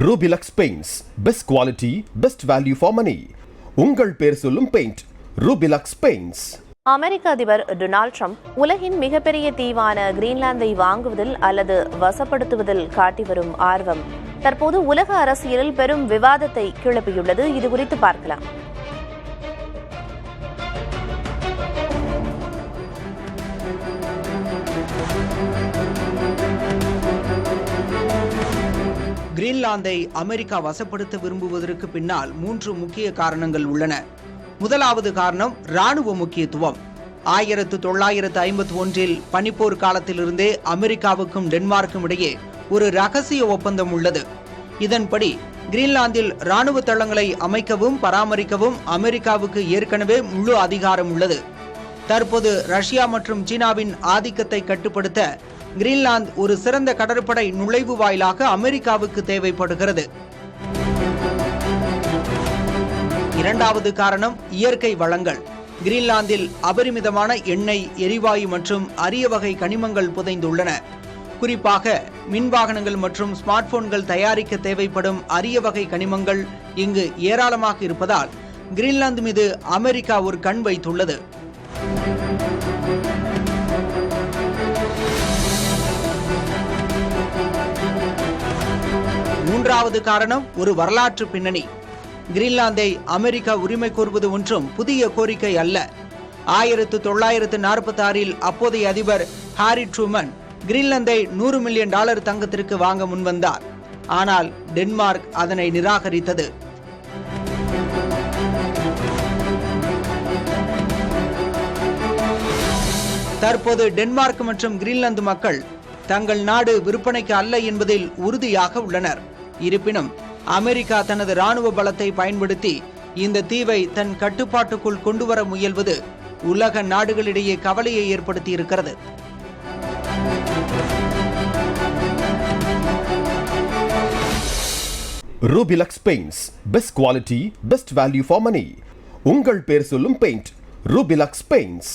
Rubilux Paints. Best quality, best value for money. உங்கள் பேர் சொல்லும் பெயிண்ட் Rubilux Paints. அமெரிக்க அதிபர் டொனால்ட் ட்ரம்ப் உலகின் மிகப்பெரிய தீவான கிரீன்லாந்தை வாங்குவதில் அல்லது வசப்படுத்துவதில் காட்டி வரும் ஆர்வம் தற்போது உலக அரசியலில் பெரும் விவாதத்தை கிளப்பியுள்ளது. இது குறித்து பார்க்கலாம். கிரீன்லாந்தை அமெரிக்கா வசப்படுத்த விரும்புவதற்கு பின்னால் 3 முக்கிய காரணங்கள் உள்ளன. முதலாவது காரணம் இராணுவ முக்கியத்துவம். 1951 பனிப்போர் காலத்திலிருந்தே அமெரிக்காவுக்கும் டென்மார்க்கும் இடையே ஒரு ரகசிய ஒப்பந்தம் உள்ளது. இதன்படி கிரீன்லாந்தில் இராணுவ தளங்களை அமைக்கவும் பராமரிக்கவும் அமெரிக்காவுக்கு ஏற்கனவே முழு அதிகாரம் உள்ளது. தற்போது ரஷ்யா மற்றும் சீனாவின் ஆதிக்கத்தை கட்டுப்படுத்த கிரீன்லாந்து ஒரு சிறந்த கடற்படை நுழைவு வாயிலாக அமெரிக்காவுக்கு தேவைப்படுகிறது. இரண்டாவது காரணம் இயற்கை வளங்கள். கிரீன்லாந்தில் அபரிமிதமான எண்ணெய், எரிவாயு மற்றும் அரிய வகை கனிமங்கள் புதைந்துள்ளன. குறிப்பாக மின்வாகனங்கள் மற்றும் ஸ்மார்ட் போன்கள் தயாரிக்க தேவைப்படும் அரிய வகை கனிமங்கள் இங்கு ஏராளமாக இருப்பதால் கிரீன்லாந்து மீது அமெரிக்கா ஒரு கண் வைத்துள்ளது. மூன்றாவது காரணம் ஒரு வரலாற்று பின்னணி. கிரீன்லாந்தை அமெரிக்கா உரிமை கோருவது ஒன்றும் புதிய கோரிக்கை அல்ல. 1946 அப்போதைய அதிபர் ஹாரி ட்ரூமன் கிரீன்லாந்தை $100 மில்லியன் தங்கத்திற்கு வாங்க முன்வந்தார். ஆனால் டென்மார்க் அதனை நிராகரித்தது. தற்போது டென்மார்க் மற்றும் கிரீன்லாந்து மக்கள் தங்கள் நாடு விற்பனைக்கு அல்ல என்பதில் உறுதியாக உள்ளனர். இருப்பினும் அமெரிக்கா தனது இராணுவ பலத்தை பயன்படுத்தி இந்த தீவை தன் கட்டுப்பாட்டுக்குள் கொண்டுவர முயல்வது உலக நாடுகளிடையே கவலையை ஏற்படுத்தி இருக்கிறது. Rubilux Paints. Best quality, best value for money. உங்கள் பேர் சொல்லும் பெயிண்ட் Rubilux Paints.